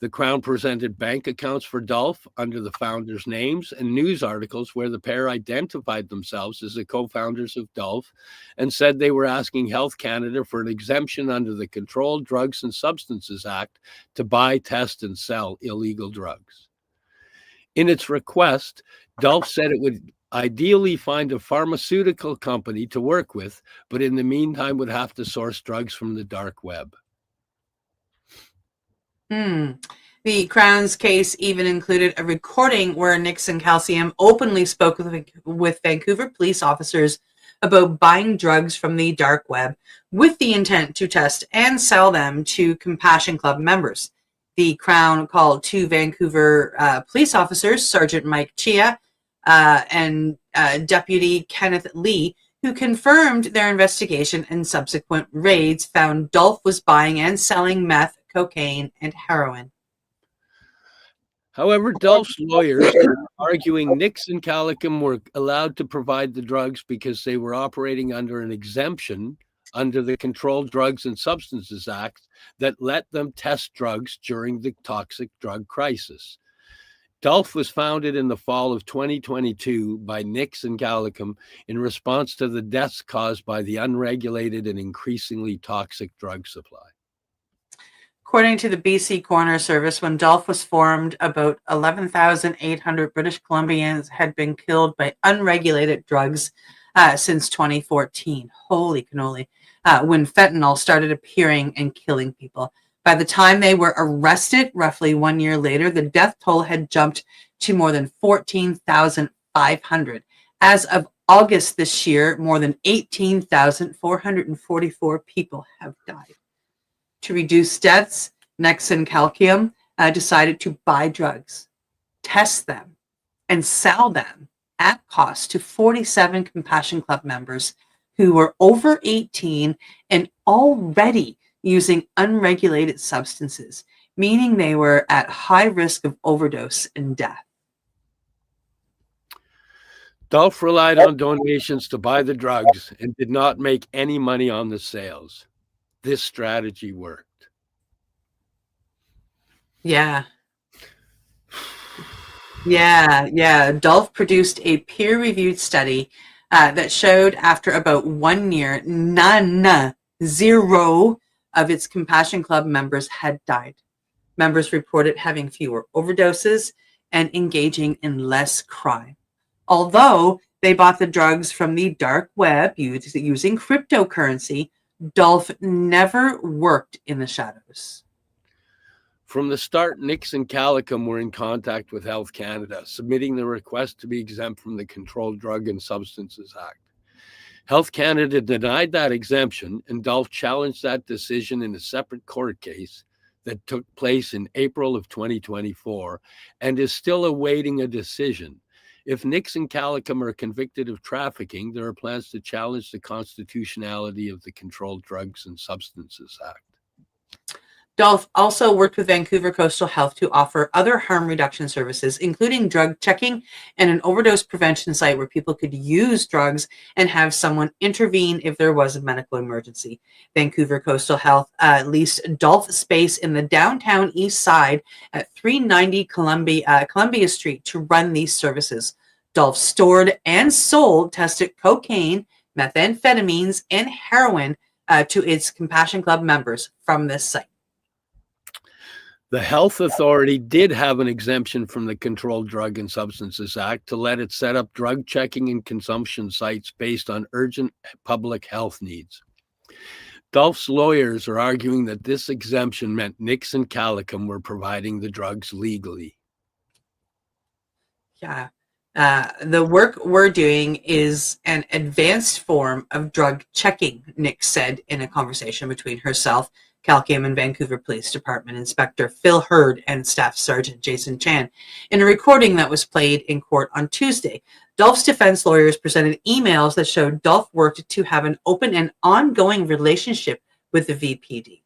D: The Crown presented bank accounts for Dolph under the founders' names and news articles where the pair identified themselves as the co-founders of Dolph and said they were asking Health Canada for an exemption under the Controlled Drugs and Substances Act to buy, test, and sell illegal drugs. In its request, Dolph said it would ideally find a pharmaceutical company to work with, but in the meantime would have to source drugs from the dark web.
E: The Crown's case even included a recording where Nix and Calcium openly spoke with Vancouver police officers about buying drugs from the dark web with the intent to test and sell them to Compassion Club members. The Crown called 2 Vancouver police officers, Sergeant Mike Chia and Deputy Kenneth Lee, who confirmed their investigation and subsequent raids found Dolph was buying and selling meth, cocaine, and heroin.
D: However, Dolph's lawyers are arguing Nix and Calicum were allowed to provide the drugs because they were operating under an exemption under the Controlled Drugs and Substances Act that let them test drugs during the toxic drug crisis. Dolph was founded in the fall of 2022 by Nix and Calicum in response to the deaths caused by the unregulated and increasingly toxic drug supply.
E: According to the BC Coroner Service, when Dolph was formed, about 11,800 British Columbians had been killed by unregulated drugs since 2014. Holy cannoli. When fentanyl started appearing and killing people. By the time they were arrested, roughly 1 year later, the death toll had jumped to more than 14,500. As of August this year, more than 18,444 people have died. To reduce deaths, Nix and Calicum decided to buy drugs, test them, and sell them at cost to 47 Compassion Club members who were over 18 and already using unregulated substances, meaning they were at high risk of overdose and death.
D: Dolph relied on donations to buy the drugs and did not make any money on the sales. This strategy worked.
E: Yeah. Dolph produced a peer-reviewed study that showed after about 1 year, zero of its Compassion Club members had died. Members reported having fewer overdoses and engaging in less crime. Although they bought the drugs from the dark web using cryptocurrency, Dolph never worked in the shadows.
D: From the start, Nix and Calicum were in contact with Health Canada, submitting the request to be exempt from the Controlled Drug and Substances Act. Health Canada denied that exemption, and Dolph challenged that decision in a separate court case that took place in April of 2024 and is still awaiting a decision. If Nix and Calicum are convicted of trafficking, there are plans to challenge the constitutionality of the Controlled Drugs and Substances Act.
E: Dolph also worked with Vancouver Coastal Health to offer other harm reduction services, including drug checking and an overdose prevention site where people could use drugs and have someone intervene if there was a medical emergency. Vancouver Coastal Health leased Dolph space in the downtown east side at 390 Columbia Street to run these services. Dolph stored and sold tested cocaine, methamphetamines, and heroin to its Compassion Club members from this site.
D: The health authority did have an exemption from the Controlled Drug and Substances Act to let it set up drug checking and consumption sites based on urgent public health needs. Dolph's lawyers are arguing that this exemption meant Nix and Calicum were providing the drugs legally.
E: Yeah. The work we're doing is an advanced form of drug checking, Nix said in a conversation between herself, Calicum, and Vancouver Police Department Inspector Phil Hurd and Staff Sergeant Jason Chan in a recording that was played in court on Tuesday. Dolph's defense lawyers presented emails that showed Dolph worked to have an open and ongoing relationship with the VPD.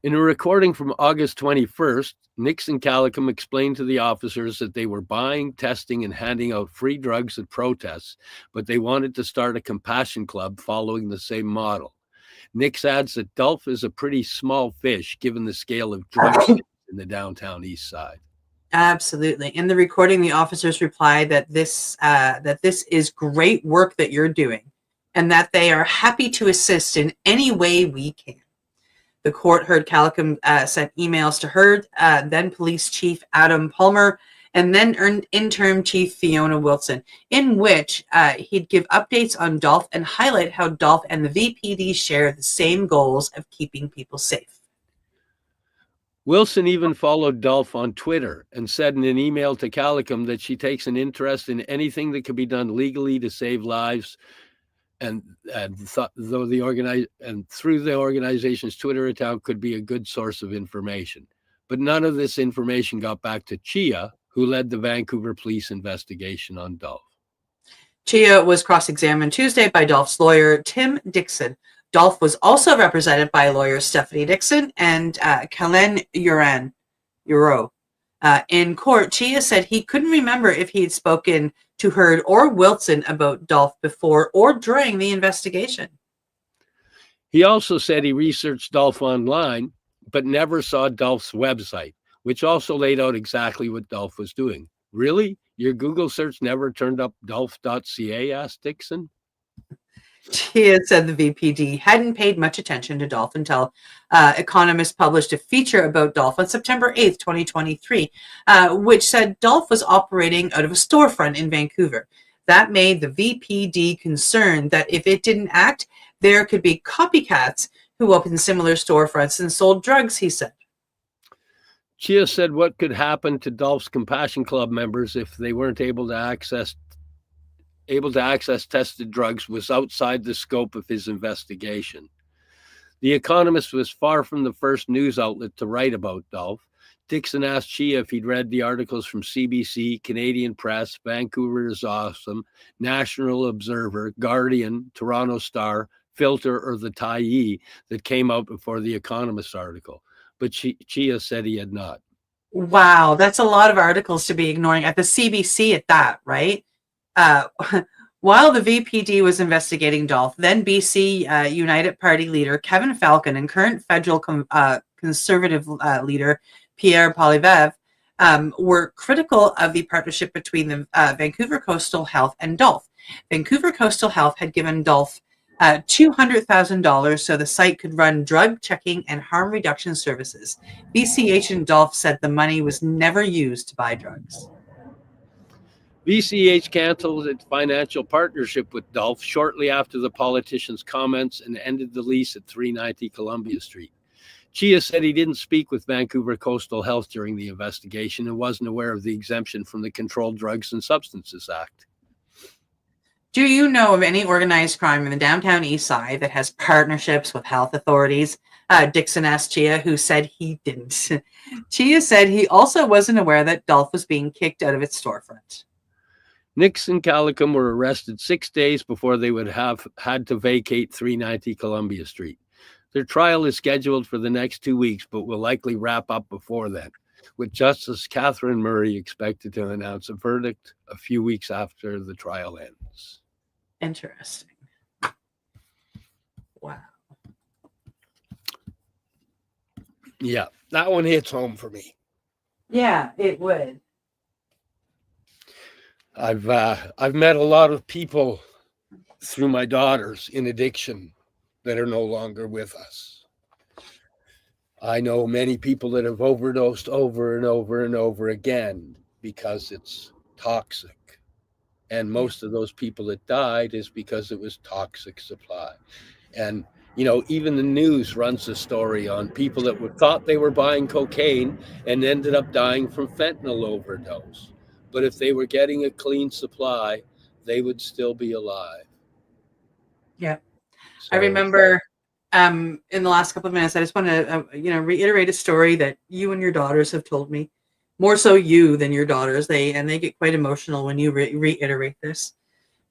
D: In a recording from August 21st, Nix and Calicum explained to the officers that they were buying, testing, and handing out free drugs at protests, but they wanted to start a compassion club following the same model. Nix adds that Dolph is a pretty small fish given the scale of drugs in the downtown east side.
E: Absolutely. In the recording, the officers replied that this is great work that you're doing and that they are happy to assist in any way we can. The court heard Calicum sent emails to Hurd, then Police Chief Adam Palmer, and then Interim Chief Fiona Wilson, in which he'd give updates on Dolph and highlight how Dolph and the VPD share the same goals of keeping people safe.
D: Wilson even followed Dolph on Twitter and said in an email to Calicum that she takes an interest in anything that can be done legally to save lives, and through the organization's Twitter account could be a good source of information. But none of this information got back to Chia, who led the Vancouver police investigation on Dolph.
E: Chia was cross-examined Tuesday by Dolph's lawyer, Tim Dixon. Dolph was also represented by lawyers Stephanie Dixon and Kalen Uro. In court, Chia said he couldn't remember if he had spoken to Heard or Wilson about Dolph before or during the investigation.
D: He also said he researched Dolph online, but never saw Dolph's website, which also laid out exactly what Dolph was doing. Really? Your Google search never turned up Dolph.ca? Asked Dixon.
E: Chia said the VPD hadn't paid much attention to Dolph until Economist published a feature about Dolph on September 8th, 2023, which said Dolph was operating out of a storefront in Vancouver. That made the VPD concerned that if it didn't act, there could be copycats who opened similar storefronts and sold drugs, he said.
D: Chia said what could happen to Dolph's Compassion Club members if they weren't able to access tested drugs was outside the scope of his investigation. The Economist was far from the first news outlet to write about Dolph. Dixon asked Chia if he'd read the articles from CBC, Canadian Press, Vancouver is Awesome, National Observer, Guardian, Toronto Star, Filter, or the Tyee that came out before the Economist article. But Chia said he had not.
E: Wow, that's a lot of articles to be ignoring at the CBC at that, right? While the VPD was investigating Dolph, then BC United Party leader Kevin Falcon and current federal conservative leader Pierre Poilievre were critical of the partnership between the Vancouver Coastal Health and Dolph. Vancouver Coastal Health had given Dolph $200,000 so the site could run drug checking and harm reduction services. VCH and Dolph said the money was never used to buy drugs.
D: VCH canceled its financial partnership with Dolph shortly after the politician's comments and ended the lease at 390 Columbia Street. Chia said he didn't speak with Vancouver Coastal Health during the investigation and wasn't aware of the exemption from the Controlled Drugs and Substances Act.
E: Do you know of any organized crime in the downtown east side that has partnerships with health authorities? Dixon asked Chia, who said he didn't. Chia said he also wasn't aware that Dolph was being kicked out of its storefront.
D: Nix and Calicum were arrested 6 days before they would have had to vacate 390 Columbia Street. Their trial is scheduled for the next 2 weeks, but will likely wrap up before then, with Justice Catherine Murray expected to announce a verdict a few weeks after the trial ends.
E: Interesting. Wow.
D: Yeah, that one hits home for me.
E: Yeah, it would.
D: I've met a lot of people through my daughters in addiction that are no longer with us. I know many people that have overdosed over and over and over again because it's toxic. And most of those people that died is because it was toxic supply. And, you know, even the news runs a story on people that thought they were buying cocaine and ended up dying from fentanyl overdose. But if they were getting a clean supply, they would still be alive.
E: Yeah.
D: So,
E: I remember in the last couple of minutes, I just want to, reiterate a story that you and your daughters have told me. More so you than your daughters. They get quite emotional when you reiterate this.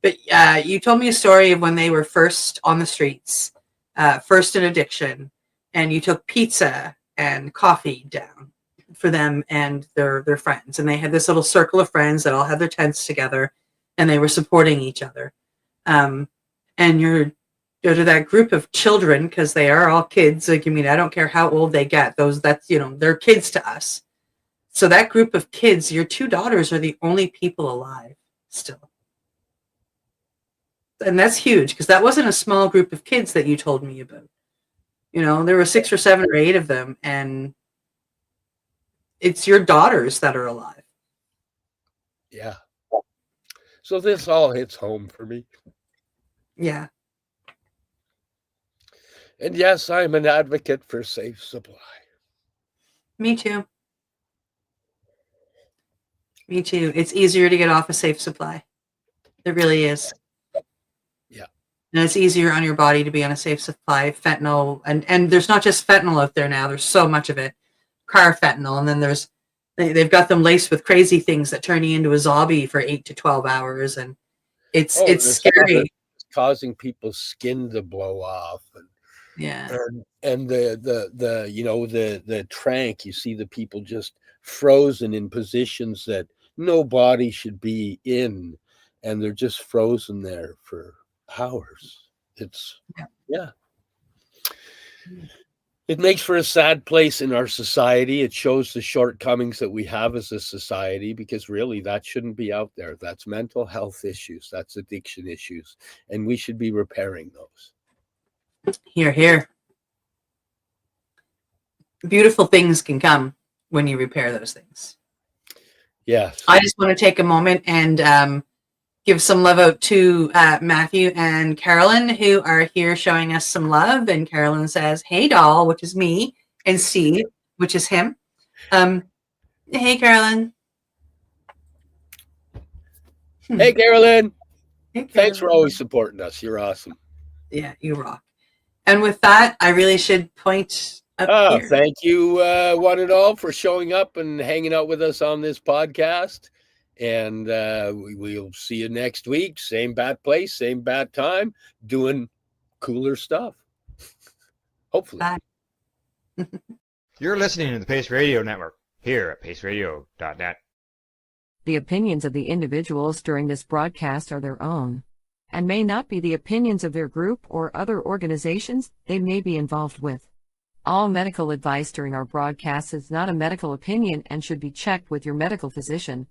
E: But you told me a story of when they were first on the streets, first in addiction, and you took pizza and coffee down for them and their friends. And they had this little circle of friends that all had their tents together, and they were supporting each other. And you're to that group of children, because they are all kids. Like, I mean, I don't care how old they get. They're kids to us. So that group of kids, your two daughters are the only people alive still. And that's huge, because that wasn't a small group of kids that you told me about. You know, there were 6 or 7 or 8 of them, and it's your daughters that are alive.
D: Yeah. So this all hits home for me.
E: Yeah.
D: And yes, I'm an advocate for safe supply.
E: Me too. Me too. It's easier to get off a safe supply. It really is.
D: Yeah.
E: And it's easier on your body to be on a safe supply. Fentanyl, and there's not just fentanyl out there now. There's so much of it. Carfentanil, and then they've got them laced with crazy things that turn you into a zombie for 8 to 12 hours. And It's
D: the stuff
E: scary.
D: that's causing people's skin to blow off,
E: Yeah.
D: and the trank. You see the people just frozen in positions that no body should be in, and they're just frozen there for hours. It's yeah. It makes for a sad place in our society. It shows the shortcomings that we have as a society, because really that shouldn't be out there. That's mental health issues. That's addiction issues. And we should be repairing those.
E: Here, here. Beautiful things can come when you repair those things.
D: Yes.
E: I just want to take a moment and give some love out to Matthew and Carolyn, who are here showing us some love. And Carolyn says, "Hey, doll," which is me, and Steve, which is him. Hey, Carolyn.
D: Hey, Carolyn.
E: Hey, Carolyn.
D: Thanks for always supporting us. You're awesome.
E: Yeah, you rock. And with that, I really should point up here.
D: Thank you, one and all, for showing up and hanging out with us on this podcast. And we'll see you next week. Same bad place, same bad time, doing cooler stuff. Hopefully.
E: Bye.
A: You're listening to the Pace Radio Network here at paceradio.net.
C: The opinions of the individuals during this broadcast are their own, and may not be the opinions of their group or other organizations they may be involved with. All medical advice during our broadcast is not a medical opinion and should be checked with your medical physician.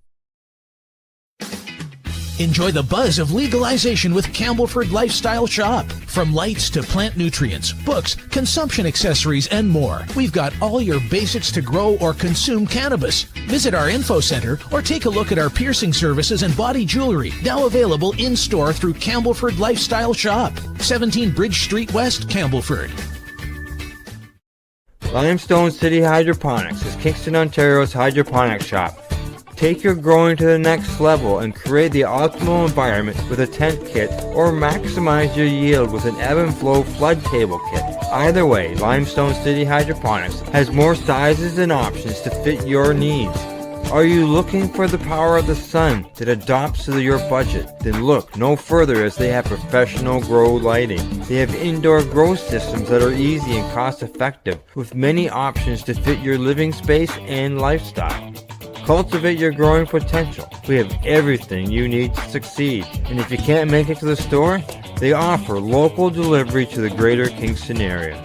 I: Enjoy the buzz of legalization with Campbellford Lifestyle Shop. From lights to plant nutrients, books, consumption accessories, and more, we've got all your basics to grow or consume cannabis. Visit our info center or take a look at our piercing services and body jewelry, now available in-store through Campbellford Lifestyle Shop, 17 Bridge Street West, Campbellford.
F: Limestone City Hydroponics is Kingston, Ontario's hydroponics shop. Take your growing to the next level and create the optimal environment with a tent kit, or maximize your yield with an ebb and flow flood table kit. Either way, Limestone City Hydroponics has more sizes and options to fit your needs. Are you looking for the power of the sun that adapts to your budget? Then look no further, as they have professional grow lighting. They have indoor grow systems that are easy and cost effective, with many options to fit your living space and lifestyle. Cultivate your growing potential. We have everything you need to succeed. And if you can't make it to the store, they offer local delivery to the greater Kingston area.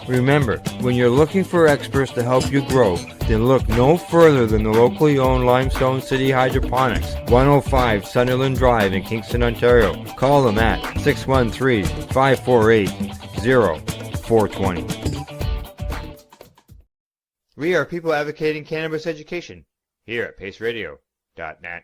F: Remember, when you're looking for experts to help you grow, then look no further than the locally owned Limestone City Hydroponics, 105 Sunderland Drive in Kingston, Ontario. Call them at 613-548-0420.
A: We are people advocating cannabis education here at paceradio.net.